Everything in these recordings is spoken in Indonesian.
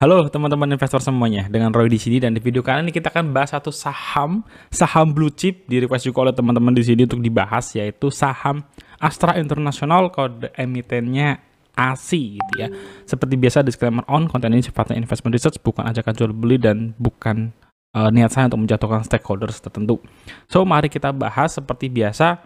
Halo teman-teman investor semuanya, dengan Roy di sini dan di video kali ini kita akan bahas satu saham blue chip di request juga oleh teman-teman di sini untuk dibahas, yaitu saham Astra International, kode emitennya ASI gitu ya. Seperti biasa disclaimer konten ini sifatnya investment research, bukan ajakan jual beli dan bukan niat saya untuk menjatuhkan stakeholders tertentu. So mari kita bahas seperti biasa.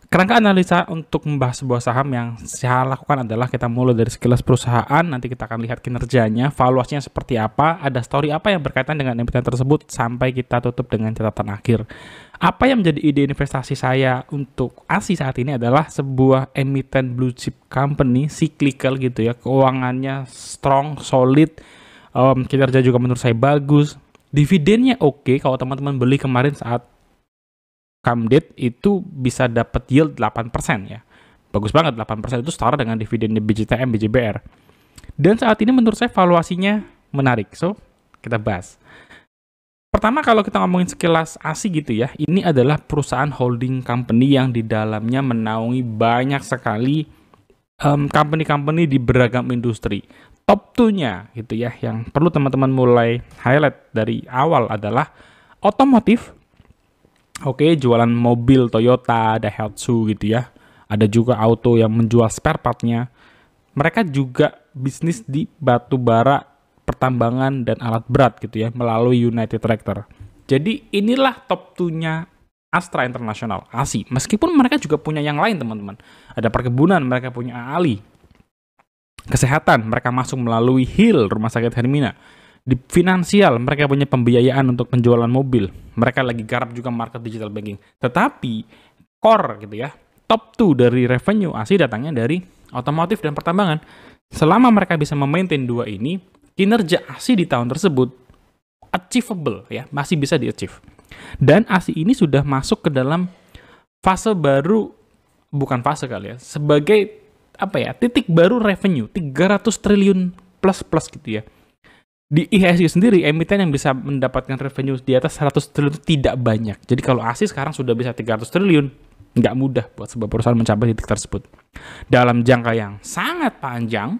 Kerangka analisa untuk membahas sebuah saham yang saya lakukan adalah kita mulai dari sekilas perusahaan, nanti kita akan lihat kinerjanya, valuasinya seperti apa, ada story apa yang berkaitan dengan emiten tersebut, sampai kita tutup dengan catatan akhir. Apa yang menjadi ide investasi saya untuk ASI saat ini adalah sebuah emiten blue chip company, cyclical gitu ya, keuangannya strong, solid, kinerja juga menurut saya bagus, dividennya oke. Kalau teman-teman beli kemarin saat come date itu bisa dapat yield 8% ya. Bagus banget, 8% itu setara dengan dividen BJTM, BJBR. Dan saat ini menurut saya valuasinya menarik. So, kita bahas. Pertama kalau kita ngomongin sekilas ASI gitu ya, ini adalah perusahaan holding company yang di dalamnya menaungi banyak sekali company-company di beragam industri. Top 2-nya gitu ya, yang perlu teman-teman mulai highlight dari awal adalah otomotif. Oke, jualan mobil Toyota, Daihatsu gitu ya. Ada juga auto yang menjual spare part-nya. Mereka juga bisnis di batu bara, pertambangan, dan alat berat gitu ya, melalui United Tractor. Jadi inilah top 2-nya Astra International, ASI. Meskipun mereka juga punya yang lain teman-teman. Ada perkebunan, mereka punya AALI. Kesehatan, mereka masuk melalui HIL, Rumah Sakit Hermina. Di finansial, mereka punya pembiayaan untuk penjualan mobil. Mereka lagi garap juga market digital banking. Tetapi, core gitu ya, top 2 dari revenue ASI datangnya dari otomotif dan pertambangan. Selama mereka bisa memaintain dua ini, kinerja ASI di tahun tersebut achievable ya, masih bisa di-achieve. Dan ASI ini sudah masuk ke dalam fase baru, bukan fase kali ya, sebagai titik baru revenue, 300 triliun plus gitu ya. Di IHSG sendiri, emiten yang bisa mendapatkan revenue di atas 100 triliun itu tidak banyak. Jadi kalau ASI sekarang sudah bisa 300 triliun, nggak mudah buat sebuah perusahaan mencapai titik tersebut. Dalam jangka yang sangat panjang,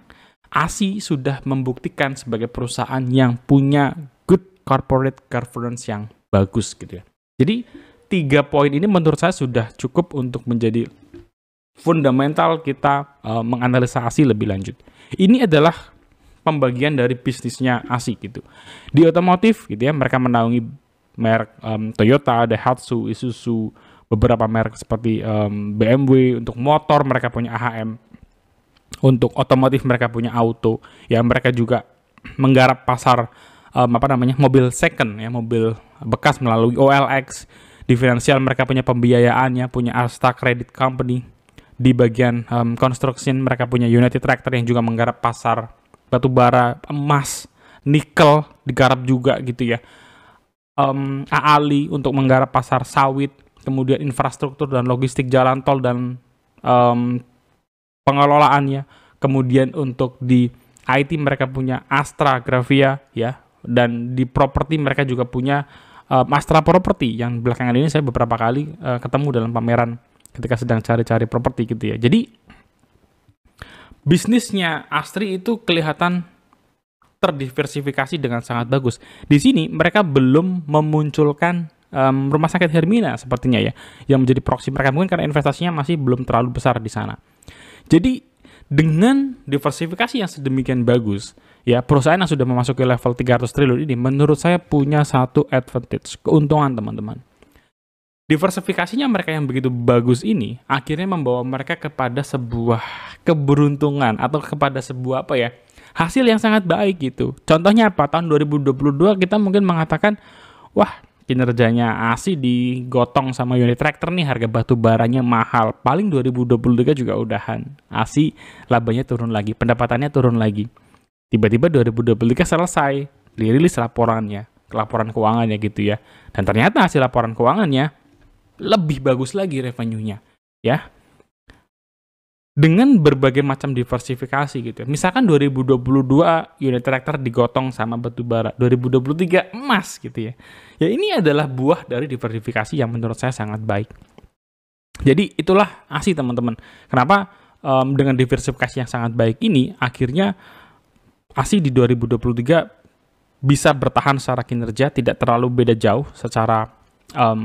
ASI sudah membuktikan sebagai perusahaan yang punya good corporate governance yang bagus gitu ya. Jadi 3 poin ini menurut saya sudah cukup untuk menjadi fundamental kita menganalisa ASI lebih lanjut. Ini adalah pembagian dari bisnisnya ASI gitu. Di otomotif gitu ya, mereka menaungi merek Toyota, Daihatsu, Isuzu, beberapa merek seperti BMW. Untuk motor mereka punya AHM. Untuk otomotif mereka punya auto. Ya, mereka juga menggarap pasar mobil second ya, mobil bekas melalui OLX. Di finansial mereka punya pembiayaannya, punya Astra Credit Company. Di bagian construction mereka punya United Tractor yang juga menggarap pasar batu bara, emas, nikel digarap juga gitu ya. AALI untuk menggarap pasar sawit, kemudian infrastruktur dan logistik jalan tol dan pengelolaannya. Kemudian untuk di IT mereka punya Astra Gravia ya, dan di properti mereka juga punya Astra Property yang belakangan ini saya beberapa kali ketemu dalam pameran ketika sedang cari-cari properti gitu ya. Jadi bisnisnya Astri itu kelihatan terdiversifikasi dengan sangat bagus. Di sini mereka belum memunculkan Rumah Sakit Hermina sepertinya ya, yang menjadi proxy mereka, mungkin karena investasinya masih belum terlalu besar di sana. Jadi dengan diversifikasi yang sedemikian bagus, ya perusahaan yang sudah memasuki level 300 triliun ini menurut saya punya satu advantage, keuntungan teman-teman. Diversifikasinya mereka yang begitu bagus ini akhirnya membawa mereka kepada sebuah keberuntungan atau kepada sebuah hasil yang sangat baik gitu. Contohnya apa? Tahun 2022 kita mungkin mengatakan, wah kinerjanya ASI digotong sama United Tractor nih, harga batu baranya mahal. Paling 2023 juga udahan. ASI labanya turun lagi, pendapatannya turun lagi. Tiba-tiba 2023 selesai, dirilis laporan keuangannya gitu ya. Dan ternyata hasil laporan keuangannya lebih bagus lagi revenue-nya ya, dengan berbagai macam diversifikasi gitu ya. Misalkan 2022 unit tractor digotong sama batu bara, 2023 emas gitu ya. Ya ini adalah buah dari diversifikasi yang menurut saya sangat baik. Jadi itulah ASI teman-teman. Kenapa dengan diversifikasi yang sangat baik ini akhirnya ASI di 2023 bisa bertahan secara kinerja, tidak terlalu beda jauh secara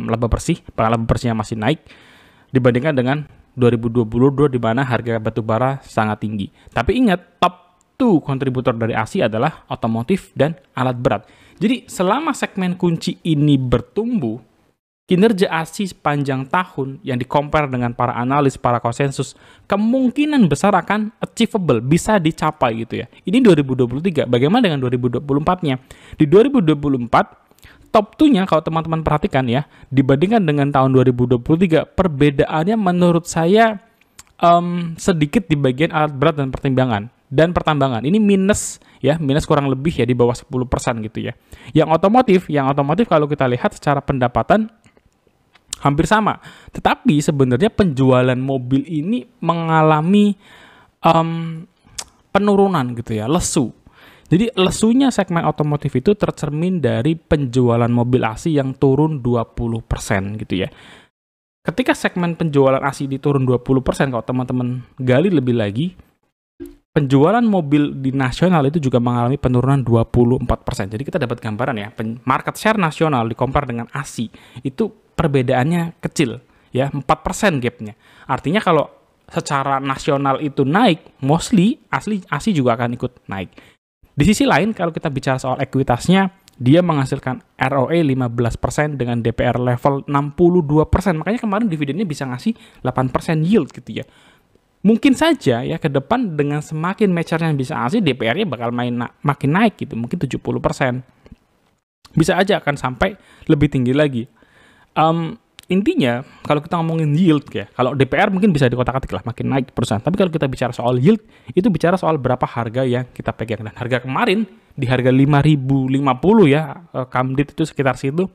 laba bersih, bahkan laba bersihnya masih naik dibandingkan dengan 2022 di mana harga batubara sangat tinggi. Tapi ingat, top 2 kontributor dari ASI adalah otomotif dan alat berat. Jadi selama segmen kunci ini bertumbuh, kinerja ASI sepanjang tahun yang di-compare dengan para analis, para konsensus, kemungkinan besar akan achievable, bisa dicapai gitu ya. Ini 2023, bagaimana dengan 2024-nya? Di 2024, top 2-nya kalau teman-teman perhatikan ya, dibandingkan dengan tahun 2023, perbedaannya menurut saya sedikit di bagian alat berat dan pertambangan. Ini minus kurang lebih ya di bawah 10% gitu ya. Yang otomotif kalau kita lihat secara pendapatan hampir sama. Tetapi sebenarnya penjualan mobil ini mengalami penurunan gitu ya, lesu. Jadi lesunya segmen otomotif itu tercermin dari penjualan mobil ASI yang turun 20% gitu ya. Ketika segmen penjualan ASI diturun 20%, kalau teman-teman gali lebih lagi, penjualan mobil di nasional itu juga mengalami penurunan 24%. Jadi kita dapat gambaran ya, market share nasional di-compare dengan ASI itu perbedaannya kecil ya, 4% gapnya. Artinya kalau secara nasional itu naik, mostly ASI juga akan ikut naik. Di sisi lain, kalau kita bicara soal ekuitasnya, dia menghasilkan ROE 15% dengan DPR level 62%. Makanya kemarin dividennya bisa ngasih 8% yield gitu ya. Mungkin saja ya ke depan dengan semakin mature yang bisa ASI, DPR-nya bakal makin naik gitu, mungkin 70%. Bisa aja akan sampai lebih tinggi lagi. Intinya kalau kita ngomongin yield ya, kalau DPR mungkin bisa dikotak-katik lah, makin naik perusahaan. Tapi kalau kita bicara soal yield, itu bicara soal berapa harga yang kita pegang. Dan harga kemarin di harga 5.050 ya, Kamdit itu sekitar situ,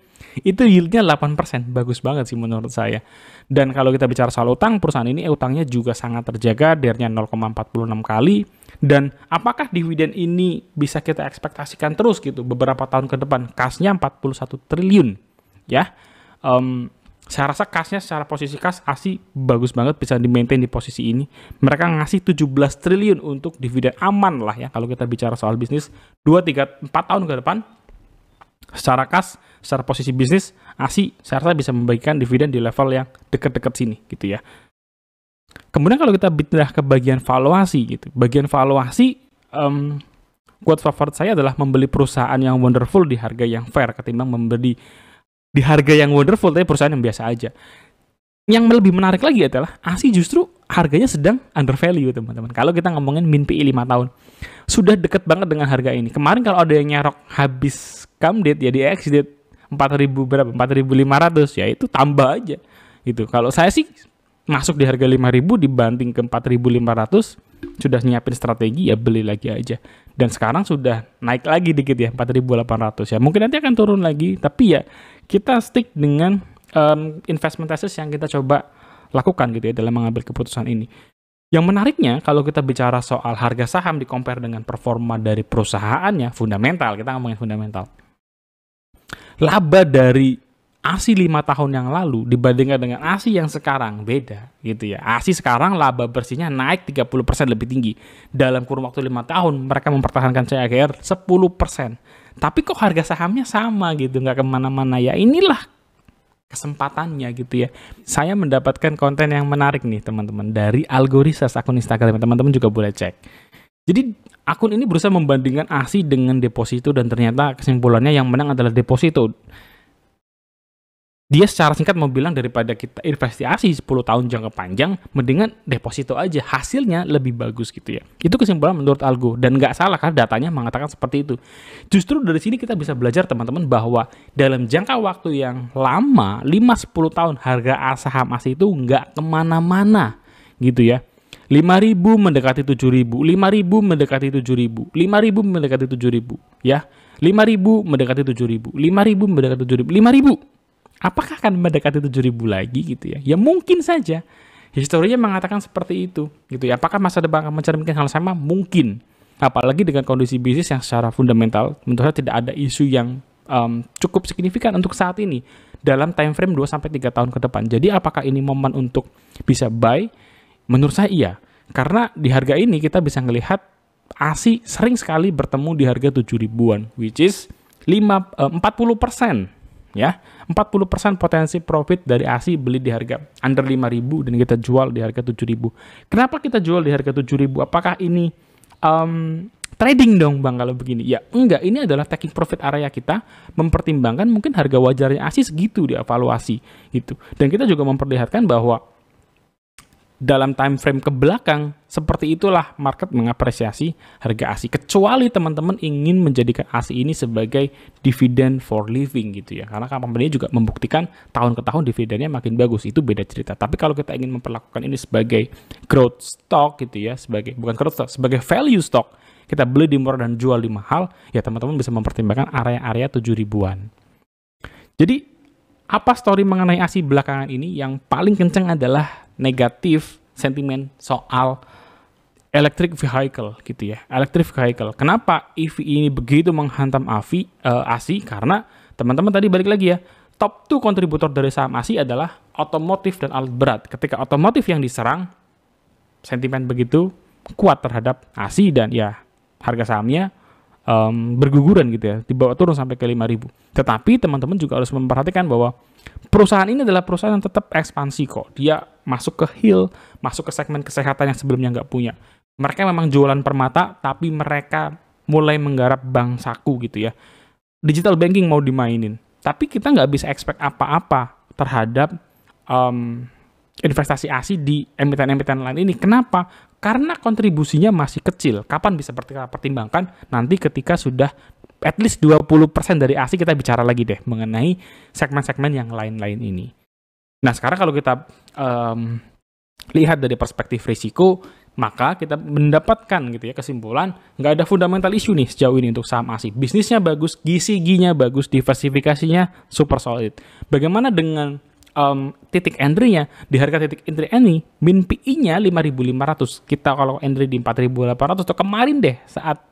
itu yieldnya 8%, bagus banget sih menurut saya. Dan kalau kita bicara soal utang, perusahaan ini utangnya juga sangat terjaga, DER-nya 0,46 kali. Dan apakah dividen ini bisa kita ekspektasikan terus gitu beberapa tahun ke depan? Kasnya 41 triliun ya. Saya rasa kasnya secara posisi kas ASI bagus banget, bisa di-maintain di posisi ini. Mereka ngasih 17 triliun untuk dividen, aman lah ya kalau kita bicara soal bisnis 2, 3, 4 tahun ke depan. Secara kas, secara posisi bisnis, ASI saya rasa bisa membagikan dividen di level yang dekat-dekat sini gitu ya. Kemudian kalau kita pindah ke bagian valuasi gitu. Bagian valuasi, quote favorit saya adalah membeli perusahaan yang wonderful di harga yang fair ketimbang membeli di harga yang wonderful tapi perusahaan yang biasa aja. Yang lebih menarik lagi adalah ASI justru harganya sedang undervalue teman-teman. Kalau kita ngomongin min PI 5 tahun, sudah deket banget dengan harga ini. Kemarin kalau ada yang nyerok habis Kamdit ya di exit 4.000 berapa? 4.500 ya itu tambah aja gitu. Kalau saya sih masuk di harga 5.000 dibanting ke 4.500, sudah nyiapin strategi ya beli lagi aja. Dan sekarang sudah naik lagi dikit ya 4.800 ya. Mungkin nanti akan turun lagi, tapi ya kita stick dengan investment thesis yang kita coba lakukan gitu ya dalam mengambil keputusan ini. Yang menariknya kalau kita bicara soal harga saham di-compare dengan performa dari perusahaannya, fundamental, kita ngomongin fundamental. Laba dari ASI 5 tahun yang lalu dibandingkan dengan ASI yang sekarang beda gitu ya. ASI sekarang laba bersihnya naik 30% lebih tinggi. Dalam kurun waktu 5 tahun mereka mempertahankan CAGR 10%. Tapi kok harga sahamnya sama gitu, nggak kemana-mana ya. Inilah kesempatannya gitu ya. Saya mendapatkan konten yang menarik nih teman-teman dari Algorisas, akun Instagram. Teman-teman juga boleh cek. Jadi akun ini berusaha membandingkan ASI dengan deposito dan ternyata kesimpulannya yang menang adalah deposito. Dia secara singkat mau bilang daripada kita investasi 10 tahun jangka panjang, mendingan deposito aja, hasilnya lebih bagus gitu ya. Itu kesimpulan menurut Algo, dan nggak salah karena datanya mengatakan seperti itu. Justru dari sini kita bisa belajar teman-teman bahwa dalam jangka waktu yang lama, 5-10 tahun, harga saham ASI itu nggak kemana-mana gitu ya. 5.000 mendekati 7.000, 5.000 mendekati 7.000, 5.000 mendekati 7.000 ya. 5.000 mendekati 7.000, 5.000 mendekati 7.000, 5.000. Apakah akan mendekati 7.000 lagi gitu ya? Ya mungkin saja. Historinya mengatakan seperti itu gitu ya. Apakah masa depan akan mencerminkan hal sama? Mungkin. Apalagi dengan kondisi bisnis yang secara fundamental, menurut saya tidak ada isu yang cukup signifikan untuk saat ini dalam time frame 2-3 tahun ke depan. Jadi apakah ini momen untuk bisa buy? Menurut saya iya. Karena di harga ini kita bisa melihat ASI sering sekali bertemu di harga 7 ribuan, which is 40%. Ya, 40% potensi profit dari ASI beli di harga under 5.000 dan kita jual di harga 7.000. Kenapa kita jual di harga 7.000? Apakah ini trading dong Bang kalau begini? Ya enggak, ini adalah taking profit area kita, mempertimbangkan mungkin harga wajarnya ASI segitu dievaluasi gitu. Dan kita juga memperlihatkan bahwa dalam time frame ke belakang, seperti itulah market mengapresiasi harga ASI. Kecuali teman-teman ingin menjadikan ASI ini sebagai dividen for living gitu ya. Karena company juga membuktikan tahun ke tahun dividennya makin bagus. Itu beda cerita. Tapi kalau kita ingin memperlakukan ini sebagai growth stock gitu ya, bukan growth stock, sebagai value stock, kita beli di murah dan jual di mahal, ya teman-teman bisa mempertimbangkan area-area 7 ribuan. Jadi, apa story mengenai ASI belakangan ini? Yang paling kencang adalah negatif sentimen soal electric vehicle gitu ya. Electric vehicle. Kenapa EV ini begitu menghantam ASI? Karena teman-teman tadi balik lagi ya, top 2 kontributor dari saham ASI adalah otomotif dan alat berat. Ketika otomotif yang diserang, sentimen begitu kuat terhadap ASI dan ya harga sahamnya berguguran gitu ya, dibawa turun sampai ke 5.000. Tetapi teman-teman juga harus memperhatikan bahwa perusahaan ini adalah perusahaan yang tetap ekspansi kok. Dia masuk ke hill, masuk ke segmen kesehatan yang sebelumnya nggak punya. Mereka memang jualan permata, tapi mereka mulai menggarap bank saku gitu ya. Digital banking mau dimainin. Tapi kita nggak bisa expect apa-apa terhadap investasi ASI di emiten-emiten lain ini. Kenapa? Karena kontribusinya masih kecil. Kapan bisa pertimbangkan? Nanti ketika sudah at least 20% dari ASI kita bicara lagi deh mengenai segmen-segmen yang lain-lain ini. Nah, sekarang kalau kita lihat dari perspektif risiko, maka kita mendapatkan gitu ya kesimpulan nggak ada fundamental issue nih sejauh ini untuk saham ASI. Bisnisnya bagus, GCG-nya bagus, diversifikasinya super solid. Bagaimana dengan titik entry-nya? Di harga titik entry ini min PI-nya 5.500. Kita kalau entry di 4.800 atau kemarin deh saat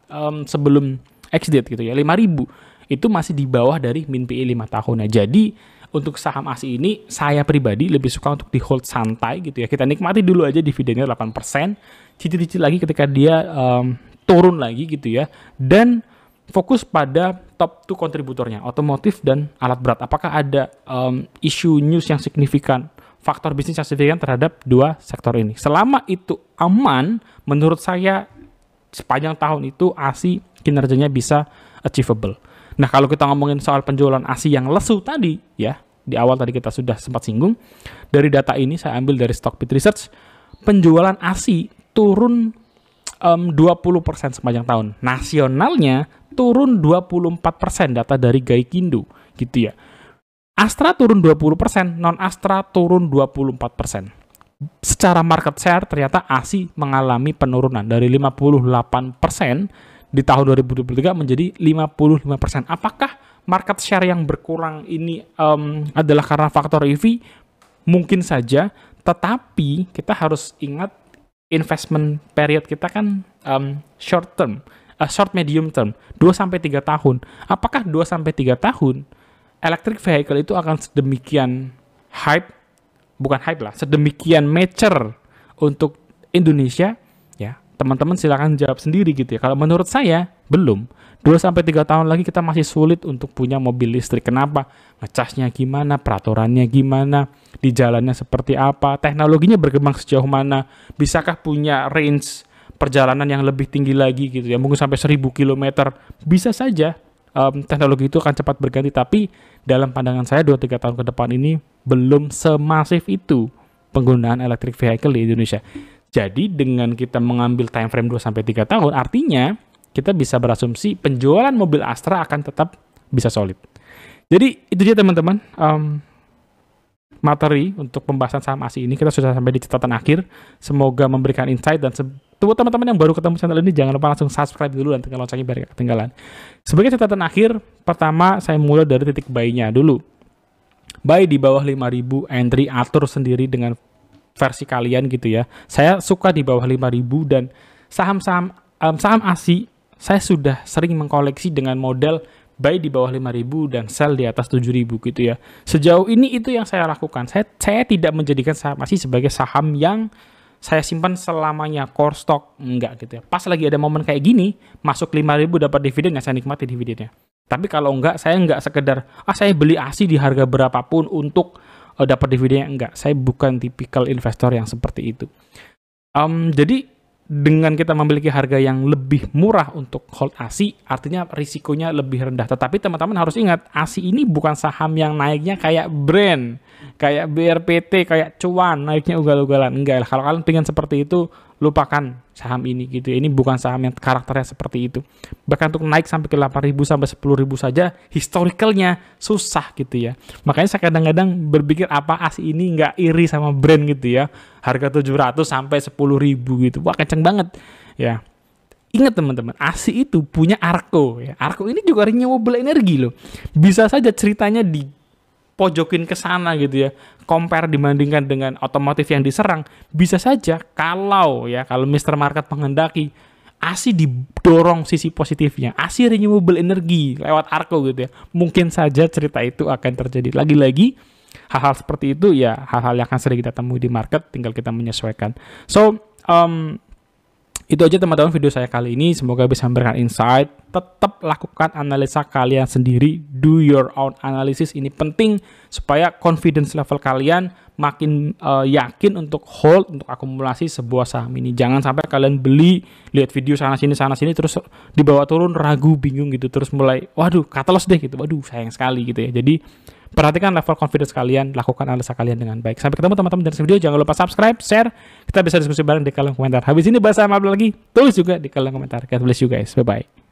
sebelum exit gitu ya 5.000 itu masih di bawah dari min PI 5 tahunnya. Jadi untuk saham ASI ini saya pribadi lebih suka untuk di hold santai gitu ya. Kita nikmati dulu aja dividennya 8%, cicil-cicil lagi ketika dia turun lagi gitu ya. Dan fokus pada top 2 kontributornya, otomotif dan alat berat. Apakah ada isu news yang signifikan, faktor bisnis yang signifikan terhadap dua sektor ini? Selama itu aman, menurut saya sepanjang tahun itu ASI kinerjanya bisa achievable. Nah, kalau kita ngomongin soal penjualan ASI yang lesu tadi, ya, di awal tadi kita sudah sempat singgung, dari data ini saya ambil dari Stockbit Research, penjualan ASI turun 20% sepanjang tahun. Nasionalnya turun 24% data dari Gaikindo gitu ya. Astra turun 20%, non-Astra turun 24%. Secara market share ternyata ASI mengalami penurunan dari 58% di tahun 2023 menjadi 55%. Apakah market share yang berkurang ini adalah karena faktor EV? Mungkin saja, tetapi kita harus ingat investment period kita kan short medium term, 2-3 tahun. Apakah 2-3 tahun electric vehicle itu akan sedemikian sedemikian mature untuk Indonesia? Ya, teman-teman silakan jawab sendiri gitu ya. Kalau menurut saya, belum. 2-3 tahun lagi kita masih sulit untuk punya mobil listrik. Kenapa? Ngecasnya gimana, peraturannya gimana, di jalannya seperti apa, teknologinya berkembang sejauh mana, bisakah punya range perjalanan yang lebih tinggi lagi gitu ya, mungkin sampai 1.000 km. Bisa saja teknologi itu akan cepat berganti, tapi dalam pandangan saya 2-3 tahun ke depan ini belum semasif itu penggunaan electric vehicle di Indonesia. Jadi dengan kita mengambil time frame 2-3 tahun, artinya kita bisa berasumsi penjualan mobil Astra akan tetap bisa solid. Jadi itu dia teman-teman, materi untuk pembahasan saham ASI ini. Kita sudah sampai di catatan akhir. Semoga memberikan insight, dan buat teman-teman yang baru ketemu channel ini, jangan lupa langsung subscribe dulu dan tekan loncengnya biar gak ketinggalan. Sebagai catatan akhir, pertama saya mulai dari titik buy-nya dulu. Buy di bawah 5.000, entry atur sendiri dengan versi kalian gitu ya. Saya suka di bawah 5.000, dan saham ASI saya sudah sering mengkoleksi dengan model buy di bawah 5.000 dan sell di atas 7.000 gitu ya. Sejauh ini itu yang saya lakukan. Saya tidak menjadikan saham ASI sebagai saham yang saya simpan selamanya core stock, enggak gitu ya. Pas lagi ada momen kayak gini, masuk 5.000 dapat dividen, ya saya nikmati dividennya. Tapi kalau enggak, saya enggak sekedar saya beli ASI di harga berapapun untuk dapat dividennya, enggak. Saya bukan tipikal investor yang seperti itu. Jadi dengan kita memiliki harga yang lebih murah untuk hold ASI, artinya risikonya lebih rendah. Tetapi teman-teman harus ingat, ASI ini bukan saham yang naiknya kayak Brand, kayak BRPT, kayak Cuan, naiknya ugal-ugalan. Enggak lah, kalau kalian pengen seperti itu, lupakan saham ini gitu ya. Ini bukan saham yang karakternya seperti itu. Bahkan untuk naik sampai ke 8.000 sampai 10.000 saja, historicalnya susah gitu ya. Makanya saya kadang-kadang berpikir apa ASI ini nggak iri sama Brand gitu ya. Harga 700 sampai 10.000 gitu. Wah, kenceng banget ya. Ingat teman-teman, ASI itu punya Arko ya. Arko ini juga renewable energy loh. Bisa saja ceritanya di pojokin ke sana gitu ya. Compare dibandingkan dengan otomotif yang diserang, bisa saja kalau Mr. Market menghendaki ASI didorong sisi positifnya, ASI renewable energy lewat Arko gitu ya. Mungkin saja cerita itu akan terjadi. Lagi-lagi hal-hal seperti itu ya hal-hal yang akan sering kita temui di market, tinggal kita menyesuaikan. So, itu aja teman-teman video saya kali ini. Semoga bisa memberikan insight. Tetap lakukan analisa kalian sendiri. Do your own analysis. Ini penting supaya confidence level kalian makin yakin untuk hold, untuk akumulasi sebuah saham ini. Jangan sampai kalian beli, lihat video sana sini terus dibawa turun, ragu, bingung gitu, terus mulai waduh cut loss deh gitu. Waduh sayang sekali gitu ya. Jadi perhatikan level confidence kalian, lakukan analisa kalian dengan baik. Sampai ketemu teman-teman dari video. Jangan lupa subscribe, share. Kita bisa diskusi bareng di kolom komentar. Habis ini bahasa apa lagi? Tulis juga di kolom komentar. God bless you guys. Bye-bye.